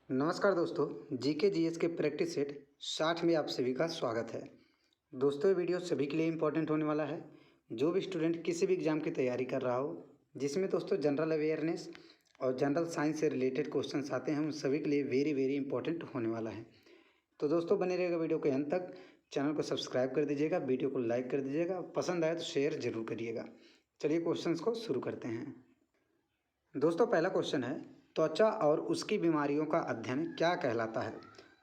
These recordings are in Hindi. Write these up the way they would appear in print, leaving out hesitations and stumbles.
नमस्कार दोस्तों, जीके जीएस के प्रैक्टिस सेट 60 में आप सभी का स्वागत है। दोस्तों, ये वीडियो सभी के लिए इम्पोर्टेंट होने वाला है। जो भी स्टूडेंट किसी भी एग्ज़ाम की तैयारी कर रहा हो, जिसमें दोस्तों जनरल अवेयरनेस और जनरल साइंस से रिलेटेड क्वेश्चंस आते हैं, उन सभी के लिए वेरी वेरी इंपॉर्टेंट होने वाला है। तो दोस्तों, बने रहेगा वीडियो के अंत तक। चैनल को सब्सक्राइब कर दीजिएगा, वीडियो को लाइक कर दीजिएगा, पसंद आए तो शेयर जरूर करिएगा। चलिए क्वेश्चंस को शुरू करते हैं। दोस्तों, पहला क्वेश्चन है, त्वचा और उसकी बीमारियों का अध्ययन क्या कहलाता है।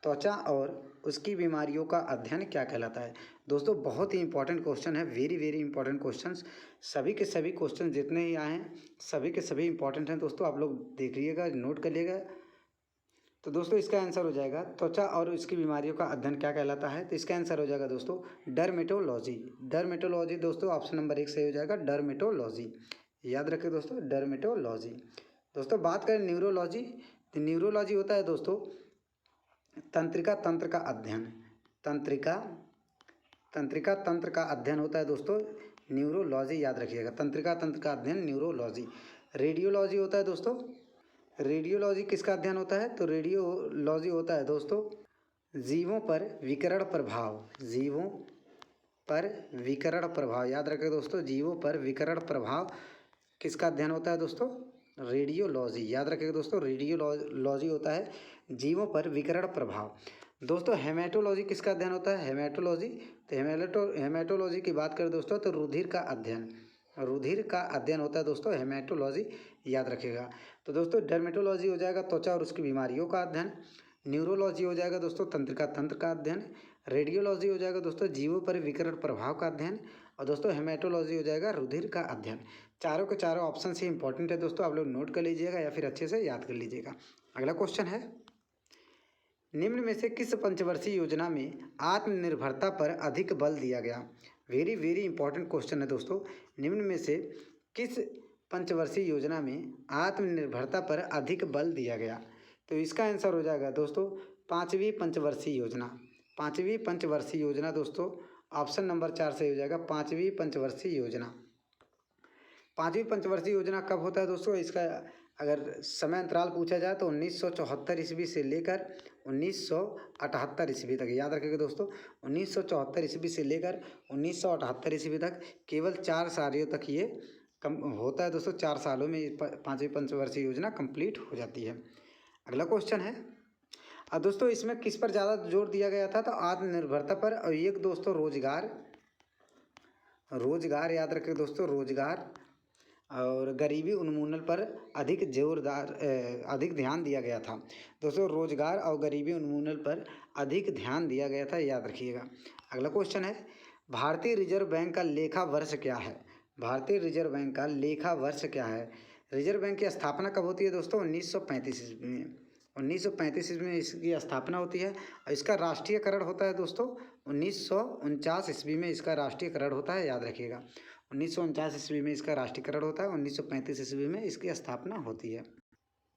त्वचा और उसकी बीमारियों का अध्ययन क्या कहलाता है। दोस्तों, बहुत ही इंपॉर्टेंट क्वेश्चन है, वेरी वेरी इंपॉर्टेंट क्वेश्चंस। सभी के सभी क्वेश्चन जितने ही आए हैं, सभी के सभी इंपॉर्टेंट हैं। दोस्तों, आप लोग देख लीजिएगा, नोट कर लीजिएगा। तो दोस्तों, इसका आंसर हो जाएगा त्वचा और उसकी बीमारियों का अध्ययन क्या कहलाता है। तो इसका आंसर हो जाएगा दोस्तों डर्मेटोलॉजी। डर्मेटोलॉजी दोस्तों ऑप्शन नंबर 1 सही हो जाएगा, डर्मेटोलॉजी। याद रखें दोस्तों, डर्मेटोलॉजी। दोस्तों, बात करें न्यूरोलॉजी, तो न्यूरोलॉजी होता है दोस्तों तंत्रिका तंत्र का अध्ययन। तंत्रिका तंत्रिका तंत्र का अध्ययन होता है दोस्तों न्यूरोलॉजी। याद रखिएगा, तंत्रिका तंत्र का अध्ययन न्यूरोलॉजी। रेडियोलॉजी होता है दोस्तों, रेडियोलॉजी किसका अध्ययन होता है। तो रेडियोलॉजी होता है दोस्तों जीवों पर विकिरण प्रभाव। जीवों पर विकिरण प्रभाव, याद रखें दोस्तों, जीवों पर विकिरण प्रभाव किसका अध्ययन होता है दोस्तों, रेडियोलॉजी। याद रखिएगा दोस्तों, रेडियोलॉजी होता है जीवों पर विकिरण प्रभाव। दोस्तों, हेमेटोलॉजी किसका अध्ययन होता है, हेमेटोलॉजी। तो हेमेटोलॉजी की बात करें दोस्तों, तो रुधिर का अध्ययन, रुधिर का अध्ययन होता है दोस्तों हेमेटोलॉजी। याद रखिएगा। तो दोस्तों, डर्मेटोलॉजी हो जाएगा त्वचा और उसकी बीमारियों का अध्ययन। न्यूरोलॉजी हो जाएगा दोस्तों तंत्रिका तंत्र का अध्ययन। रेडियोलॉजी हो जाएगा दोस्तों जीवों पर विकिरण प्रभाव का अध्ययन। और दोस्तों, हेमेटोलॉजी हो जाएगा रुधिर का अध्ययन। चारों के चारों ऑप्शन से इंपॉर्टेंट है दोस्तों, आप लोग नोट कर लीजिएगा या फिर अच्छे से याद कर लीजिएगा। अगला क्वेश्चन है, निम्न में से किस पंचवर्षीय योजना में आत्मनिर्भरता पर अधिक बल दिया गया। वेरी वेरी इंपॉर्टेंट क्वेश्चन है दोस्तों। निम्न में से किस पंचवर्षीय योजना में आत्मनिर्भरता पर अधिक बल दिया गया। तो इसका आंसर हो जाएगा दोस्तों पाँचवीं पंचवर्षीय योजना। पाँचवीं पंचवर्षीय योजना दोस्तों ऑप्शन नंबर 4 से हो जाएगा, पाँचवीं पंचवर्षीय योजना। पाँचवीं पंचवर्षीय योजना कब होता है दोस्तों, इसका अगर समय अंतराल पूछा जाए तो 1974 ईस्वी से लेकर 1978 ईस्वी तक। याद रखिएगा दोस्तों, 1974 ईस्वी से लेकर 1978 ईस्वी तक केवल 4 सालों तक ये कम होता है दोस्तों। 4 सालों में पाँचवीं पंचवर्षीय योजना कंप्लीट हो जाती है। अगला क्वेश्चन है, अब दोस्तों इसमें किस पर ज़्यादा जोर दिया गया था। तो आत्मनिर्भरता पर, और एक दोस्तों रोजगार, रोजगार याद रखें दोस्तों, रोजगार और गरीबी उन्मूलन पर अधिक ध्यान दिया गया था। दोस्तों, रोजगार और गरीबी उन्मूलन पर अधिक ध्यान दिया गया था, याद रखिएगा। अगला क्वेश्चन है, भारतीय रिजर्व बैंक का लेखा वर्ष क्या है। भारतीय रिजर्व बैंक का लेखा वर्ष क्या है। रिजर्व बैंक की स्थापना कब होती है दोस्तों, 1935 ईस्वी में। 1935 ईस्वी में इसकी स्थापना होती है। और इसका राष्ट्रीयकरण होता है दोस्तों 1949 ईस्वी में इसका राष्ट्रीयकरण होता है, याद रखिएगा। 1949 ईस्वी में इसका राष्ट्रीयकरण होता है, 1935 ईस्वी में इसकी स्थापना होती है।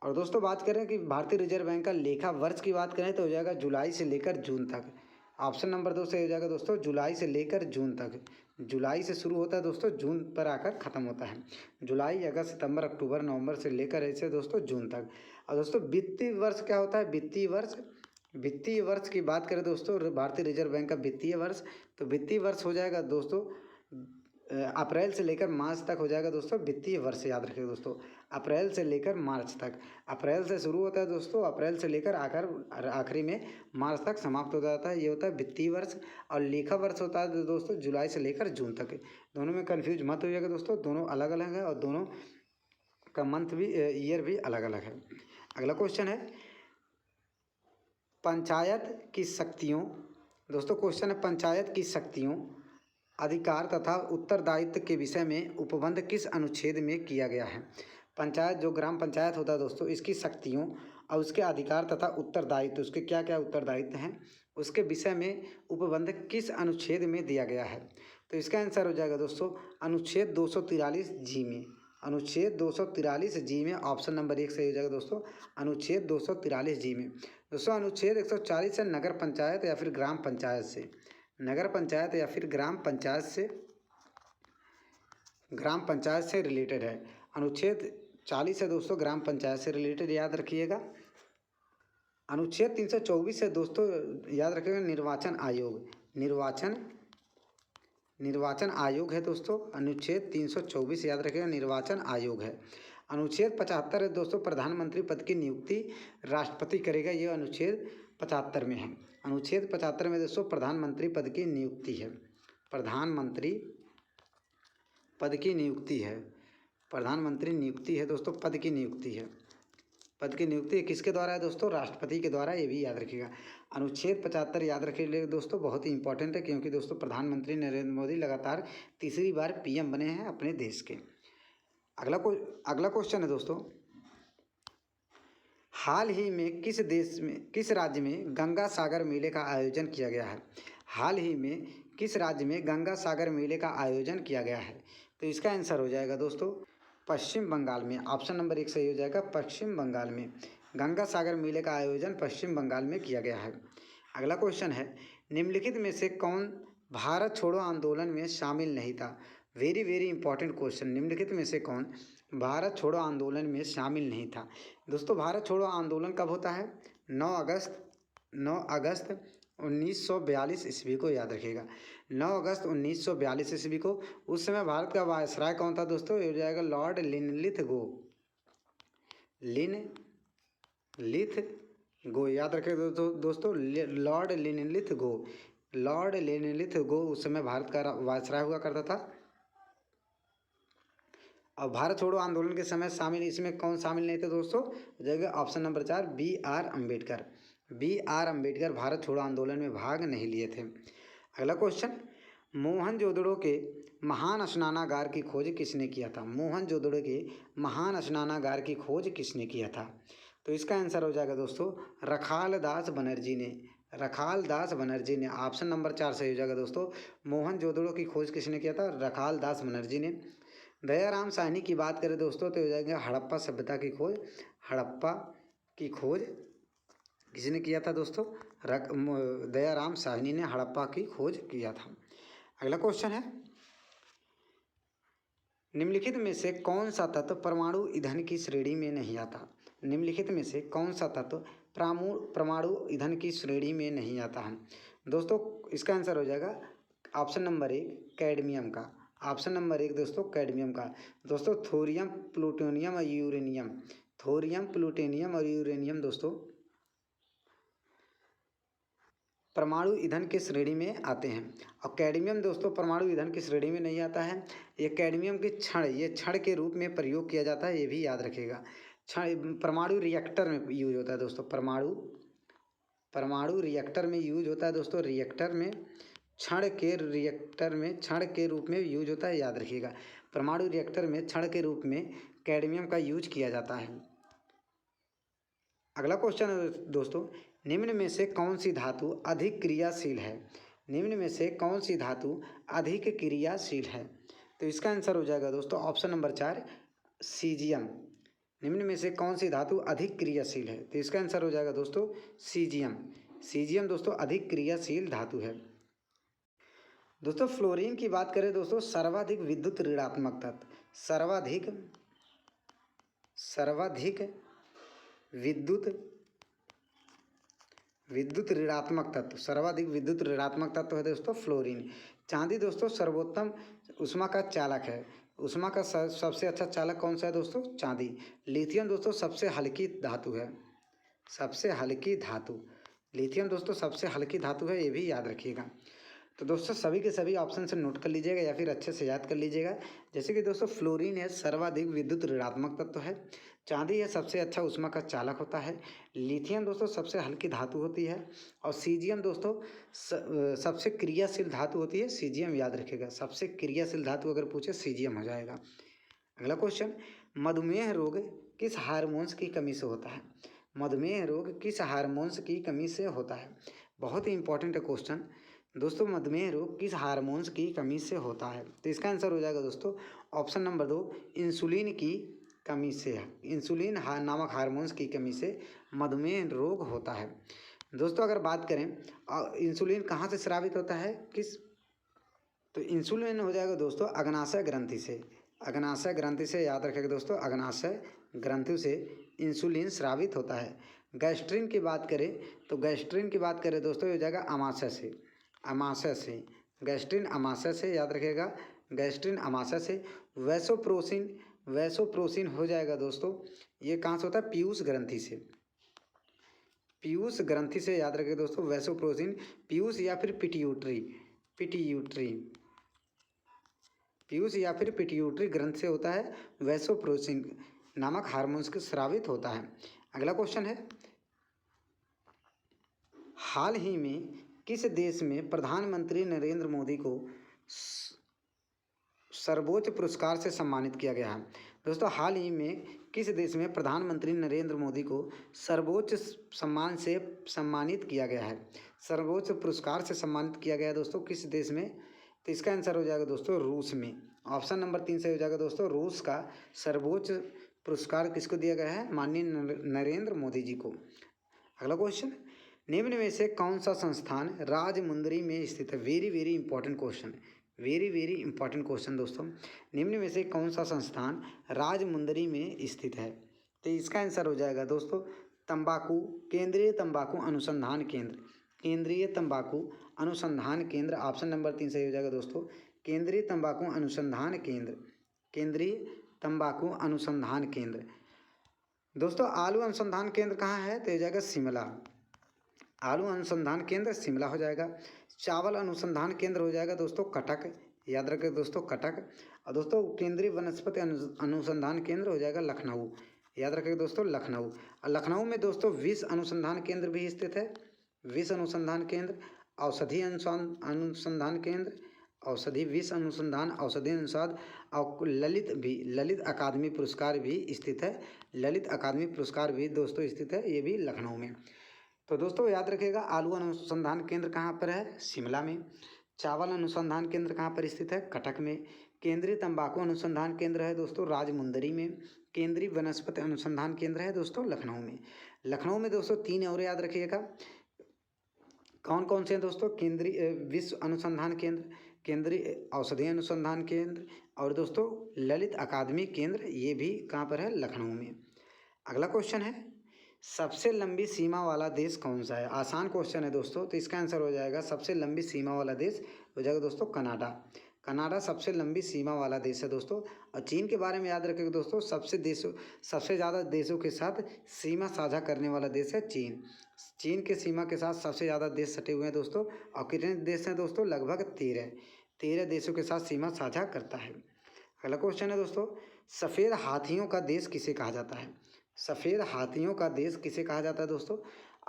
और दोस्तों, बात करें कि भारतीय रिजर्व बैंक का लेखा वर्ष की बात करें तो हो जाएगा जुलाई से लेकर जून तक। ऑप्शन नंबर 2 से हो जाएगा दोस्तों जुलाई से लेकर जून तक। जुलाई से शुरू होता है दोस्तों, जून पर आकर ख़त्म होता है। जुलाई, अगस्त, सितंबर, अक्टूबर, नवंबर से लेकर ऐसे दोस्तों जून तक। और दोस्तों, वित्तीय वर्ष क्या होता है, वित्तीय वर्ष। वित्तीय वर्ष की बात करें दोस्तों भारतीय रिजर्व बैंक का वित्तीय वर्ष, तो वित्तीय वर्ष हो जाएगा दोस्तों अप्रैल से लेकर मार्च तक हो जाएगा दोस्तों वित्तीय वर्ष। याद रखिए दोस्तों, अप्रैल से लेकर मार्च तक। अप्रैल से शुरू होता है दोस्तों, अप्रैल से लेकर आखिरी में मार्च तक समाप्त हो जाता है, ये होता है वित्तीय वर्ष। और लेखा वर्ष होता है दोस्तों जुलाई से लेकर जून तक। दोनों में कन्फ्यूज मत होइएगा दोस्तों, दोनों अलग अलग है और दोनों का मंथ भी, ईयर भी अलग अलग है। अगला क्वेश्चन है, पंचायत की शक्तियों। दोस्तों, क्वेश्चन है पंचायत की शक्तियों, अधिकार तथा उत्तरदायित्व के विषय में उपबंध किस अनुच्छेद में किया गया है। पंचायत, जो ग्राम पंचायत होता है दोस्तों, इसकी शक्तियों और उसके अधिकार तथा उत्तरदायित्व, उसके क्या क्या उत्तरदायित्व हैं, उसके विषय में उपबंध किस अनुच्छेद में दिया गया है। तो इसका आंसर हो जाएगा दोस्तों अनुच्छेद 243 जी में। अनुच्छेद 243 जी में ऑप्शन नंबर 1 सही हो जाएगा दोस्तों, अनुच्छेद 243 जी में। दोस्तों, अनुच्छेद 140 है नगर पंचायत या फिर ग्राम पंचायत से, नगर पंचायत या फिर ग्राम पंचायत से रिलेटेड है। अनुच्छेद 40 है दोस्तों ग्राम पंचायत से रिलेटेड, याद रखिएगा। अनुच्छेद 324 है दोस्तों, याद रखिएगा, निर्वाचन आयोग है दोस्तों। अनुच्छेद 324 याद रखिएगा, निर्वाचन आयोग है। अनुच्छेद 75 है दोस्तों, प्रधानमंत्री पद की नियुक्ति राष्ट्रपति करेगा, ये अनुच्छेद 75 में है। अनुच्छेद 75 में दोस्तों प्रधानमंत्री पद की नियुक्ति है, प्रधानमंत्री पद की नियुक्ति है, प्रधानमंत्री नियुक्ति है दोस्तों, पद की नियुक्ति है। पद की नियुक्ति किसके द्वारा है दोस्तों? राष्ट्रपति के द्वारा, ये भी याद रखिएगा। अनुच्छेद 75 याद रखिए दोस्तों, बहुत ही इंपॉर्टेंट है, क्योंकि दोस्तों प्रधानमंत्री नरेंद्र मोदी लगातार तीसरी बार पीएम बने हैं अपने देश के। अगला क्वेश्चन है दोस्तों, हाल ही में किस राज्य में गंगा सागर मेले का आयोजन किया गया है? हाल ही में किस राज्य में गंगा सागर मेले का आयोजन किया गया है? तो इसका आंसर हो जाएगा दोस्तों पश्चिम बंगाल में। ऑप्शन नंबर 1 सही हो जाएगा, पश्चिम बंगाल में। गंगा सागर मेले का आयोजन पश्चिम बंगाल में किया गया है। अगला क्वेश्चन है, निम्नलिखित में से कौन भारत छोड़ो आंदोलन में शामिल नहीं था? Very very important question. निम्नलिखित में से कौन भारत छोड़ो आंदोलन में शामिल नहीं था? दोस्तों भारत छोड़ो आंदोलन कब होता है? 9 अगस्त 1942 ईस्वी को, याद रखिएगा 9 अगस्त 1942 ईस्वी को। उस समय भारत का वायसराय कौन था दोस्तों? ये हो जाएगा लॉर्ड लिनलिथगो, याद रखिए दोस्तों लॉर्ड लिनलिथगो उस समय भारत का वायसराय हुआ करता था। और भारत छोड़ो आंदोलन के समय शामिल, इसमें कौन शामिल नहीं थे दोस्तों? हो जाएगा option number 4 B.R. Ambedkar Bharat छोड़ो आंदोलन में भाग नहीं लिए थे। अगला क्वेश्चन, मोहनजोदड़ो के महान स्नानागार की खोज किसने किया था? मोहनजोदड़ो के महान स्नानागार की खोज किसने किया था? तो इसका आंसर हो जाएगा दोस्तों रखाल दास बनर्जी ने। ऑप्शन नंबर 4 सही हो जाएगा दोस्तों। मोहनजोदड़ो की खोज किसने किया था? रखाल दास बनर्जी ने। दयाराम साहनी की बात करें दोस्तों तो हो जाएगा हड़प्पा सभ्यता की खोज। हड़प्पा की खोज किसने किया था दोस्तों? दयाराम साहनी ने हड़प्पा की खोज किया था। अगला क्वेश्चन है, निम्नलिखित में से कौन सा तत्व परमाणु ईंधन की श्रेणी में नहीं आता? निम्नलिखित में से कौन सा तत्व परमाणु ईंधन की श्रेणी में नहीं आता है? दोस्तों इसका आंसर हो जाएगा ऑप्शन नंबर 1 कैडमियम का। ऑप्शन नंबर 1 दोस्तों कैडमियम का। दोस्तों थोरियम, प्लूटोनियम और यूरेनियम दोस्तों परमाणु ईंधन के श्रेणी में आते हैं। और कैडमियम दोस्तों परमाणु ईंधन की श्रेणी में नहीं आता है। ये कैडमियम के क्षण के रूप में प्रयोग किया जाता है, ये भी याद रखिएगा। परमाणु रिएक्टर में यूज होता है दोस्तों। परमाणु रिएक्टर में यूज होता है दोस्तों। रिएक्टर में क्षण के रूप में यूज होता है, याद रखिएगा। परमाणु रिएक्टर में क्षण के रूप में कैडमियम का यूज किया जाता है। अगला क्वेश्चन है दोस्तों, निम्न में से कौन सी धातु अधिक क्रियाशील है? निम्न में से कौन सी धातु अधिक क्रियाशील है? तो इसका आंसर हो जाएगा दोस्तों ऑप्शन नंबर 4 सीजियम। निम्न में से कौन सी धातु अधिक क्रियाशील है? तो इसका आंसर हो जाएगा दोस्तों सीजियम दोस्तों अधिक क्रियाशील धातु है। दोस्तों फ्लोरीन की बात करें दोस्तों, सर्वाधिक विद्युत ऋणात्मक तत्व, सर्वाधिक विद्युत ऋणात्मक तत्व है दोस्तों फ्लोरीन। चांदी दोस्तों सर्वोत्तम ऊष्मा का चालक है। ऊष्मा का सबसे अच्छा चालक कौन सा है दोस्तों? चांदी। लिथियम दोस्तों सबसे हल्की धातु है। लिथियम दोस्तों सबसे हल्की धातु है, ये भी याद रखिएगा। तो दोस्तों सभी के सभी ऑप्शन से नोट कर लीजिएगा या फिर अच्छे से याद कर लीजिएगा। जैसे कि दोस्तों फ्लोरीन है सर्वाधिक विद्युत ऋणात्मक तत्व है। चांदी है सबसे अच्छा ऊष्मा का चालक होता है। लिथियम दोस्तों सबसे हल्की धातु होती है। और सीजियम दोस्तों सबसे क्रियाशील धातु होती है। सीजियम याद रखिएगा, सबसे क्रियाशील धातु अगर पूछे सीजियम हो जाएगा। अगला क्वेश्चन, मधुमेह रोग किस हार्मोन्स की कमी से होता है? मधुमेह रोग किस हार्मोन्स की कमी से होता है? बहुत ही इंपॉर्टेंट है क्वेश्चन दोस्तों। मधुमेह रोग किस हार्मोन्स की कमी से होता है? तो इसका आंसर हो जाएगा दोस्तों ऑप्शन नंबर 2 इंसुलिन की कमी से। इंसुलिन नामक हार्मोन्स की कमी से मधुमेह रोग होता है। दोस्तों अगर बात करें इंसुलिन कहाँ से स्रावित होता है, तो इंसुलिन हो जाएगा दोस्तों अग्नाशय ग्रंथि से। याद रखेगा दोस्तों, अग्नाशय ग्रंथि से इंसुलिन स्रावित होता है। गैस्ट्रिन की बात करें तो गैस्ट्रिन की बात करें दोस्तों, ये हो जाएगा अमाशय से, अमाशय से, गैस्ट्रिन अमाशय से, याद रखिएगा गैस्ट्रिन अमाशय से। वैसोप्रोसिन, वैसोप्रोसिन हो जाएगा दोस्तों, ये कहाँ से होता है, पीयूष ग्रंथि से, पीयूष ग्रंथि से, याद रखिए दोस्तों वैसोप्रोसिन पीयूष या फिर पिट्यूटरी, पिट्यूटरी, पीयूष या फिर पिट्यूटरी ग्रंथ से होता है, वैसोप्रोसिन नामक हार्मोन्स के स्रावित होता है। अगला क्वेश्चन है, हाल ही में किस देश में प्रधानमंत्री नरेंद्र मोदी को सर्वोच्च पुरस्कार से सम्मानित किया गया है। दोस्तों हाल ही में किस देश में प्रधानमंत्री नरेंद्र मोदी को सर्वोच्च सम्मान से सम्मानित किया गया है, सर्वोच्च पुरस्कार से सम्मानित किया गया है दोस्तों किस देश में, तो इसका आंसर हो जाएगा दोस्तों रूस में। ऑप्शन नंबर 3 से हो जाएगा दोस्तों, रूस का सर्वोच्च पुरस्कार किसको दिया गया है, माननीय नरेंद्र मोदी जी को। अगला क्वेश्चन, निम्न में से कौन सा संस्थान राजमुंदरी में स्थित है, very very important question, very very important question दोस्तों, निम्न में से कौन सा संस्थान राजमुंदरी में स्थित है, तो इसका आंसर हो जाएगा दोस्तों तंबाकू, केंद्रीय तंबाकू अनुसंधान केंद्र, केंद्रीय तंबाकू अनुसंधान केंद्र। ऑप्शन नंबर 3 सही हो जाएगा दोस्तों, केंद्रीय तंबाकू अनुसंधान केंद्र, केंद्रीय तंबाकू अनुसंधान केंद्र। दोस्तों आलू अनुसंधान केंद्र कहाँ है, तो हो जाएगा शिमला, आलू अनुसंधान केंद्र शिमला हो जाएगा। चावल अनुसंधान केंद्र हो जाएगा दोस्तों कटक, याद रखें दोस्तों कटक। और दोस्तों केंद्रीय वनस्पति अनुसंधान केंद्र हो जाएगा लखनऊ, याद रखें दोस्तों लखनऊ। और लखनऊ में दोस्तों विष अनुसंधान केंद्र भी स्थित है, विष अनुसंधान केंद्र, औषधि अनुसंधान केंद्र, औषधि विष अनुसंधान, औषधि अनुसंधान, और ललित भी, ललित अकादमी पुरस्कार भी स्थित है, ललित अकादमी पुरस्कार भी दोस्तों स्थित है, ये भी लखनऊ में। तो दोस्तों याद रखिएगा आलू अनुसंधान केंद्र कहाँ पर है, शिमला में। चावल अनुसंधान केंद्र कहाँ पर स्थित है, कटक में। केंद्रीय तंबाकू अनुसंधान केंद्र है दोस्तों राजमुंदरी में। केंद्रीय वनस्पति अनुसंधान केंद्र है दोस्तों लखनऊ में। लखनऊ में दोस्तों 3 और याद रखिएगा, कौन कौन से हैं दोस्तों, केंद्रीय विश्व अनुसंधान केंद्र, केंद्रीय औषधि अनुसंधान केंद्र, और दोस्तों ललित अकादमी केंद्र, ये भी कहाँ पर है, लखनऊ में। अगला क्वेश्चन है, सबसे लंबी सीमा वाला देश कौन सा है, आसान क्वेश्चन है दोस्तों, तो इसका आंसर हो जाएगा सबसे लंबी सीमा वाला देश हो जाएगा दोस्तों कनाडा, कनाडा सबसे लंबी सीमा वाला देश है दोस्तों। और चीन के बारे में याद रखेंगे दोस्तों, सबसे ज़्यादा देशों के साथ सीमा साझा करने वाला देश है चीन, चीन के सीमा के साथ सबसे ज़्यादा देश सटे हुए हैं दोस्तों। और कितने देश हैं दोस्तों, लगभग 13 देशों के साथ सीमा साझा करता है। अगला क्वेश्चन है दोस्तों, सफ़ेद हाथियों का देश किसे कहा जाता है, सफ़ेद हाथियों का देश किसे कहा जाता है दोस्तों।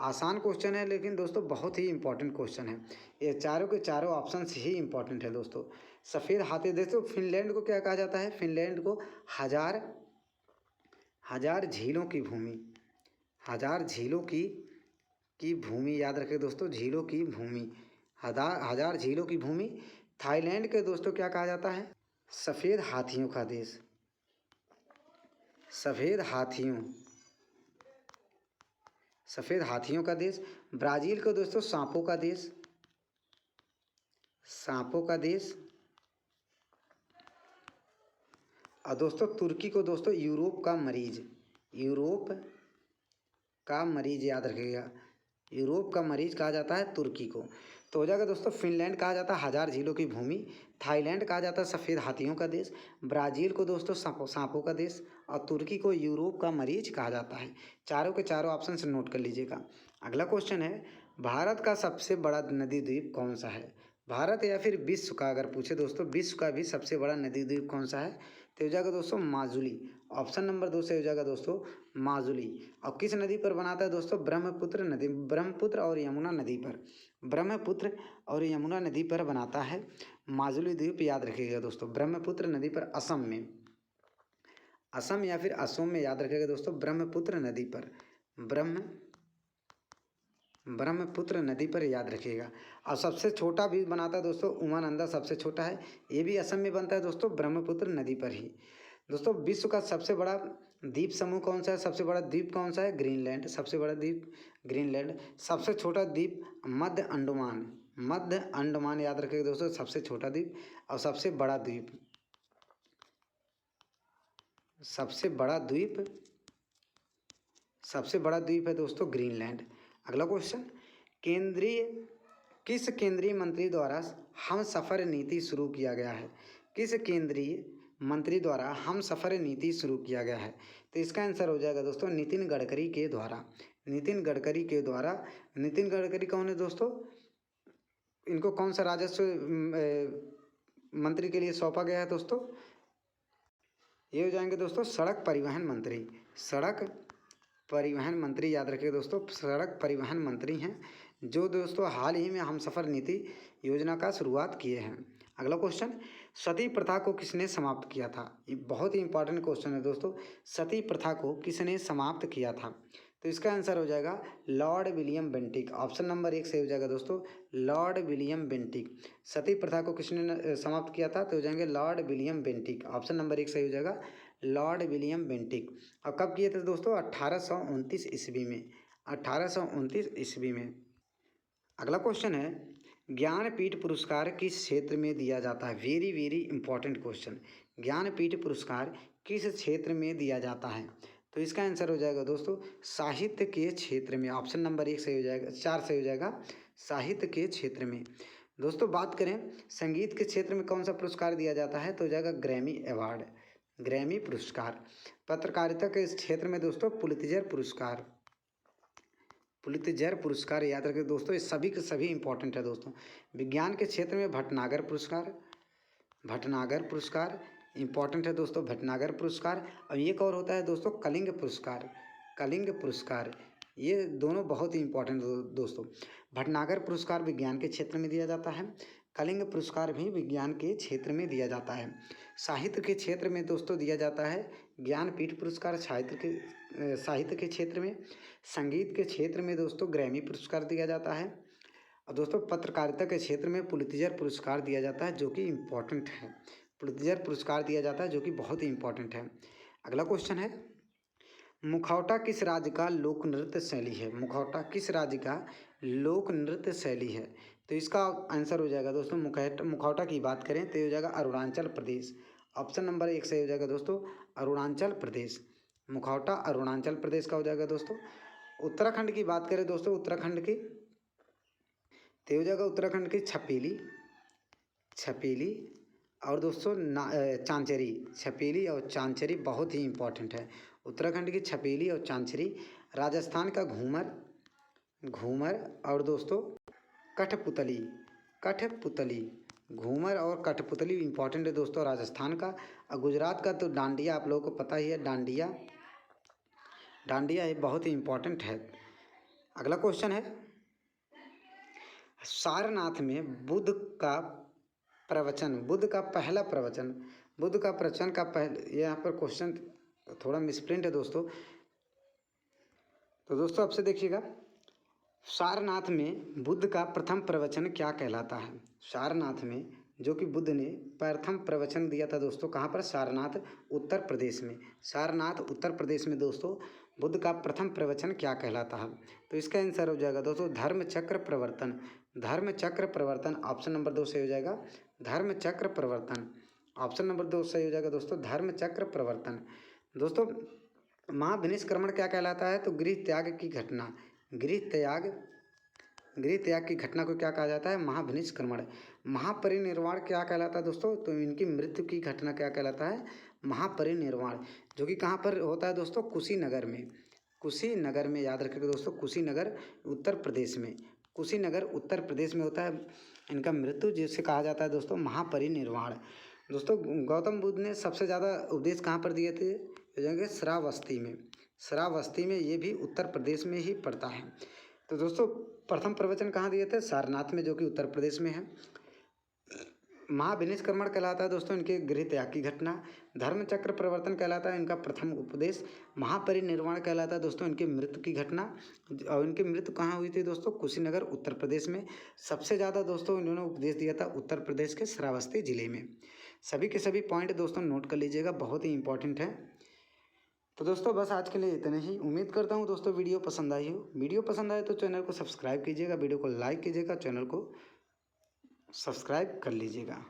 आसान क्वेश्चन है लेकिन दोस्तों बहुत ही इंपॉर्टेंट क्वेश्चन है, ये चारों के चारों ऑप्शन ही इंपॉर्टेंट है दोस्तों। सफ़ेद हाथी दोस्तों, फिनलैंड को क्या कहा जाता है, फिनलैंड को हजार झीलों की भूमि, हजार झीलों की भूमि, याद रखें दोस्तों झीलों की भूमि, हजार झीलों की भूमि। थाईलैंड के दोस्तों क्या कहा जाता है, सफ़ेद हाथियों का देश, सफ़ेद हाथियों का देश। ब्राज़ील को दोस्तों सांपों का देश, सांपों का देश। और दोस्तों तुर्की को दोस्तों यूरोप का मरीज, यूरोप का मरीज, याद रखिएगा यूरोप का मरीज कहा जाता है तुर्की को। तो हो जाएगा दोस्तों, फिनलैंड कहा जाता है हजार झीलों की भूमि, थाईलैंड कहा जाता है सफ़ेद हाथियों का देश, ब्राज़ील को दोस्तों सांपों का देश, और तुर्की को यूरोप का मरीज कहा जाता है। चारों के चारों ऑप्शन से नोट कर लीजिएगा। अगला क्वेश्चन है, भारत का सबसे बड़ा नदी द्वीप कौन सा है, भारत या फिर विश्व का अगर पूछे दोस्तों, विश्व का भी सबसे बड़ा नदी द्वीप कौन सा है, तो हो जाएगा दोस्तों माजुली। ऑप्शन नंबर 2 से हो जाएगा दोस्तों माजुली। और किस नदी पर बनाता है दोस्तों, ब्रह्मपुत्र नदी, ब्रह्मपुत्र और यमुना नदी पर, ब्रह्मपुत्र और यमुना नदी पर बनाता है माजुली द्वीप, याद रखिएगा दोस्तों ब्रह्मपुत्र नदी पर, असम में, असम या फिर असम में, याद रखिएगा दोस्तों ब्रह्मपुत्र नदी पर, ब्रह्मपुत्र नदी पर, याद रखिएगा। और सबसे छोटा भी बनाता है दोस्तों उमानंदा, सबसे छोटा है, ये भी असम में बनता है दोस्तों ब्रह्मपुत्र नदी पर ही। दोस्तों विश्व का सबसे बड़ा द्वीप समूह कौन सा है, सबसे बड़ा द्वीप कौन सा है, ग्रीनलैंड, सबसे बड़ा द्वीप ग्रीनलैंड। सबसे छोटा द्वीप मध्य अंडमान, मध्य अंडमान, याद रखिएगा दोस्तों सबसे छोटा द्वीप। और सबसे बड़ा द्वीप, सबसे बड़ा द्वीप, सबसे बड़ा द्वीप है दोस्तों ग्रीनलैंड। अगला क्वेश्चन, किस केंद्रीय मंत्री द्वारा हम सफ़र नीति शुरू किया गया है? किस केंद्रीय मंत्री द्वारा हम सफ़र नीति शुरू किया गया है? तो इसका आंसर हो जाएगा दोस्तों नितिन गडकरी के द्वारा। नितिन गडकरी के द्वारा। नितिन गडकरी कौन है दोस्तों? इनको कौन सा राजस्व मंत्री के लिए सौंपा गया है दोस्तों? ये हो जाएंगे दोस्तों सड़क परिवहन मंत्री। सड़क परिवहन मंत्री याद रखिए दोस्तों, सड़क परिवहन मंत्री हैं जो दोस्तों हाल ही में हम सफ़र नीति योजना का शुरुआत किए हैं। अगला क्वेश्चन, सती प्रथा को किसने समाप्त किया था? ये बहुत ही इंपॉर्टेंट क्वेश्चन है दोस्तों। सती प्रथा को किसने समाप्त किया था? तो इसका आंसर हो जाएगा Lord William Bentinck. Option number 1 सही हो जाएगा दोस्तों, लॉर्ड विलियम बेंटिक। सती प्रथा को किसने समाप्त किया था? तो हो जाएंगे Lord William Bentinck. Option number 1 सही हो जाएगा लॉर्ड विलियम बेंटिक। और कब किए थे दोस्तों? 1829 ईस्वी में। 1829 ईस्वी में। अगला क्वेश्चन है, ज्ञानपीठ पुरस्कार किस क्षेत्र में दिया जाता है? Very very important question. Jnanpith पुरस्कार किस क्षेत्र में दिया जाता है? तो इसका आंसर हो जाएगा दोस्तों साहित्य के क्षेत्र में। ऑप्शन नंबर 1 सही हो जाएगा, 4 सही हो जाएगा साहित्य के क्षेत्र में। दोस्तों बात करें संगीत के क्षेत्र में कौन सा पुरस्कार दिया जाता है? तो हो जाएगा ग्रैमी अवार्ड, ग्रैमी पुरस्कार। पत्रकारिता के इस क्षेत्र में दोस्तों पुलित्जर पुरस्कार, पुलित्जर पुरस्कार याद रखें दोस्तों, ये सभी के सभी इंपॉर्टेंट है दोस्तों। विज्ञान के क्षेत्र में भटनागर पुरस्कार, भटनागर पुरस्कार इंपॉर्टेंट है दोस्तों, भटनागर पुरस्कार। और एक और होता है दोस्तों कलिंग पुरस्कार, कलिंग पुरस्कार। ये दोनों बहुत ही इंपॉर्टेंट दोस्तों। भटनागर पुरस्कार विज्ञान के क्षेत्र में दिया जाता है, कलिंग पुरस्कार भी विज्ञान के क्षेत्र में दिया जाता है। साहित्य के क्षेत्र में दोस्तों दिया जाता है ज्ञानपीठ पुरस्कार साहित्य के क्षेत्र में। संगीत के क्षेत्र में दोस्तों ग्रैमी पुरस्कार दिया जाता है। और दोस्तों पत्रकारिता के क्षेत्र में पुलित्जर पुरस्कार दिया जाता है जो कि इम्पोर्टेंट है। पुलित्जर पुरस्कार दिया जाता है जो कि बहुत ही इंपॉर्टेंट है। अगला क्वेश्चन है, मुखौटा किस राज्य का लोक नृत्य शैली है? मुखौटा किस राज्य का लोक नृत्य शैली है? तो इसका आंसर हो जाएगा दोस्तों मुखौटा की बात करें तो हो जाएगा अरुणाचल प्रदेश। ऑप्शन नंबर 1 सही हो जाएगा दोस्तों अरुणाचल प्रदेश। मुखौटा अरुणाचल प्रदेश का हो जाएगा दोस्तों। उत्तराखंड की बात करें दोस्तों, उत्तराखंड की तो हो जाएगा उत्तराखंड की छपीली, छपीली और दोस्तों चांचरी। छपीली और चांचरी बहुत ही इंपॉर्टेंट है। उत्तराखंड की छपीली और चांचरी। राजस्थान का घूमर, घूमर और दोस्तों कठपुतली, कठपुतली। घूमर और कठपुतली इंपॉर्टेंट है दोस्तों राजस्थान का। और गुजरात का तो डांडिया आप लोगों को पता ही है, डांडिया, डांडिया ये बहुत ही इंपॉर्टेंट है। अगला क्वेश्चन है, सारनाथ में बुद्ध का प्रवचन, बुद्ध का पहला प्रवचन, बुद्ध का प्रवचन का यहाँ पर क्वेश्चन थोड़ा मिसप्रिंट है दोस्तों। तो दोस्तों आपसे देखिएगा, सारनाथ में बुद्ध का प्रथम प्रवचन क्या कहलाता है? सारनाथ में जो कि बुद्ध ने प्रथम प्रवचन दिया था दोस्तों, कहाँ पर? सारनाथ उत्तर प्रदेश में। सारनाथ उत्तर प्रदेश में दोस्तों बुद्ध का प्रथम प्रवचन क्या कहलाता है? तो इसका आंसर हो जाएगा दोस्तों धर्म चक्र प्रवर्तन, धर्म चक्र प्रवर्तन। ऑप्शन नंबर 2 सही हो जाएगा धर्म चक्र प्रवर्तन। ऑप्शन नंबर 2 सही हो जाएगा दोस्तों धर्म चक्र प्रवर्तन। दोस्तों महाविनिष्क्रमण क्या कहलाता है? तो गृह त्याग की घटना, गृह त्याग, गृह त्याग की घटना को क्या कहा जाता है? महाविनिष्क्रमण। महापरिनिर्वाण क्या कहलाता है दोस्तों? तो इनकी मृत्यु की घटना क्या कहलाता है? महापरिनिर्वाण, जो कि कहाँ पर होता है दोस्तों? कुशीनगर में, कुशीनगर में याद रखिएगा दोस्तों, कुशीनगर उत्तर प्रदेश में, कुशीनगर उत्तर प्रदेश में होता है इनका मृत्यु, जिसे कहा जाता है दोस्तों महापरिनिर्वाण। दोस्तों गौतम बुद्ध ने सबसे ज़्यादा उपदेश कहाँ पर दिए थे? जाएंगे श्रावस्ती में, श्रावस्ती में, ये भी उत्तर प्रदेश में ही पड़ता है। तो दोस्तों प्रथम प्रवचन कहाँ दिए थे? सारनाथ में, जो कि उत्तर प्रदेश में है। महाविनिष्क्रमण कहलाता है दोस्तों इनके गृह त्याग की घटना। धर्म चक्र प्रवर्तन कहलाता है इनका प्रथम उपदेश। महापरिनिर्वाण कहलाता है दोस्तों इनकी मृत्यु की घटना। और इनकी मृत्यु कहाँ हुई थी दोस्तों? कुशीनगर उत्तर प्रदेश में। सबसे ज़्यादा दोस्तों इन्होंने उपदेश दिया था उत्तर प्रदेश के श्रावस्ती जिले में। सभी के सभी पॉइंट दोस्तों नोट कर लीजिएगा, बहुत ही इंपॉर्टेंट है। तो दोस्तों बस आज के लिए इतना ही। उम्मीद करता हूँ दोस्तों वीडियो पसंद आई हो। वीडियो पसंद आए तो चैनल को सब्सक्राइब कीजिएगा, वीडियो को लाइक कीजिएगा, चैनल को सब्सक्राइब कर लीजिएगा।